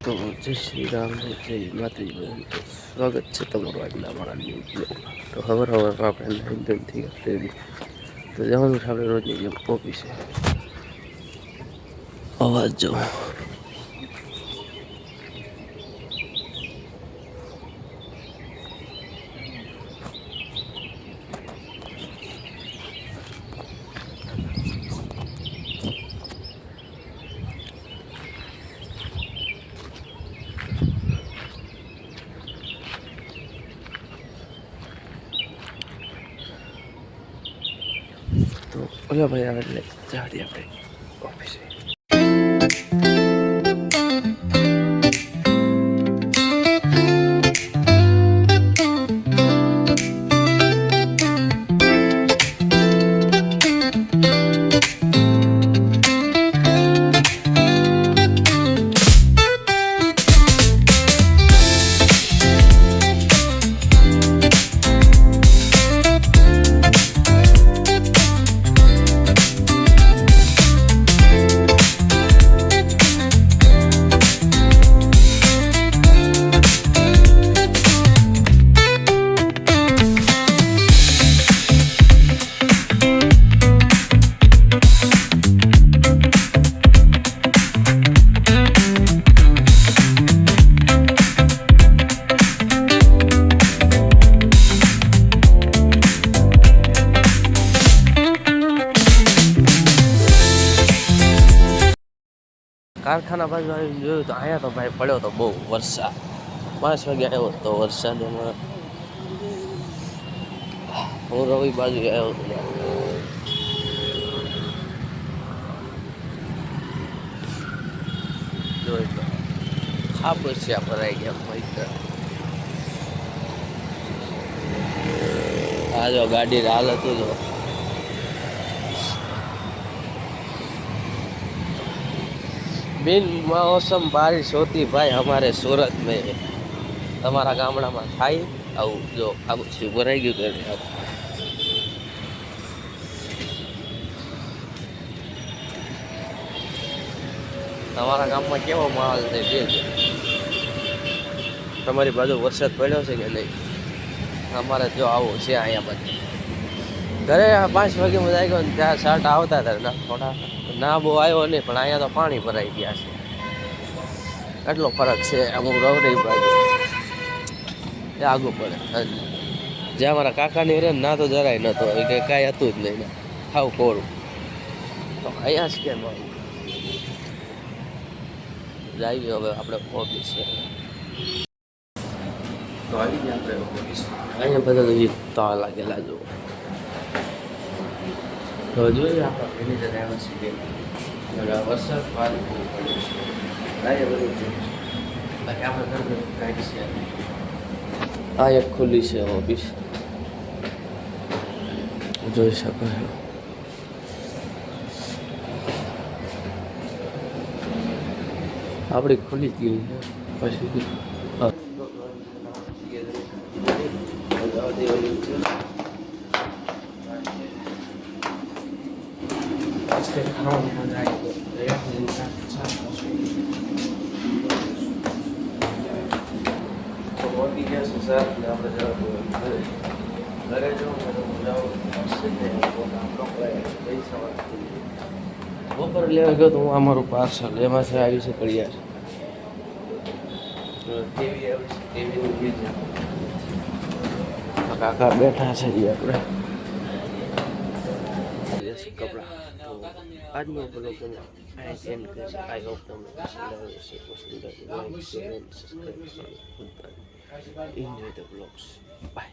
તો જય શ્રી રામ જય માતાજી બધાને તો સ્વાગત છે તમારું આજના અમારા ન્યૂ બ્લોગમાં. તો હવારમાં આપણે લંડનથી રેડી તો જવાનું છે આપણે રોજની જેમ ઓફિસે. અવાજ જો તો ઓલા ભાઈ આવે એટલે જાડી આપણે ઓફિસે. કારખાના બાજુ આવી જોયું તો અહીંયા તો ભાઈ પડ્યો તો બહુ વરસાદ. 5 વાગે આવ્યો તો વરસાદમાં હું રવિ બાજુ આવ્યો હતો. જોઈ તો ખાબોચિયા ભરાઈ ગયા ભાઈ. આ જો ગાડી હાલત જો बिन मौसम बारिश होती भाई हमारे सूरत में. તમારા ગામડામાં થાય આવું જો આવું છે ભરાઈ ગયું કરે. તમારા ગામમાં કેવો માહોલ છે જે તમારી બાજુ વરસાદ પડ્યો છે કે નહીં? અમારે જો આવું છે અહીંયા બધે. ઘરે 5 વાગે મજા આવી ગયો ને ત્યાં સાટ આવતા હતા ના થોડા ના બહુ આવ્યો નહીં પણ અહીંયા તો પાણી ભરાઈ ગયા છે. એટલો ફરક છે. અમુક રવરી બાજુ એ આગું પડે. જ્યાં મારા કાકાની રે ના તો જરાય નહોતો કે કાંઈ હતું જ નહીં ને ખાવ કોરું. તો અહીંયા જ કેમ જઈએ હવે આપણે ઓફિસ છે. તો આવી ગયા આપણે ઓફિસ. અહીંયા બધા તો તા લાગેલા જો. તો જોઈએ આપણા મેનેજર આવ્યા છે કે વરસાદ બાદ બહુ પડ્યો છે. લાગે બધું છે બાકી આપણે ઘર કાંઈ છે. આ એક ખુલ્લી છે ઓફિસ જોઈ શકો છો. આપણી ખુલ્લી જ ગઈ છે પછી ઘરે બપોર લેવા ગયો તો હું અમારું પાર્સલ એમાંથી આવી છે કડિયાર. કાકા બેઠા છે આપણે કપડા. આજનો બ્લોગ તમે એન્ડ કરશે. આઈ હોપ તમને પસંદ આવ્યો છે. Enjoy the vlogs. Bye.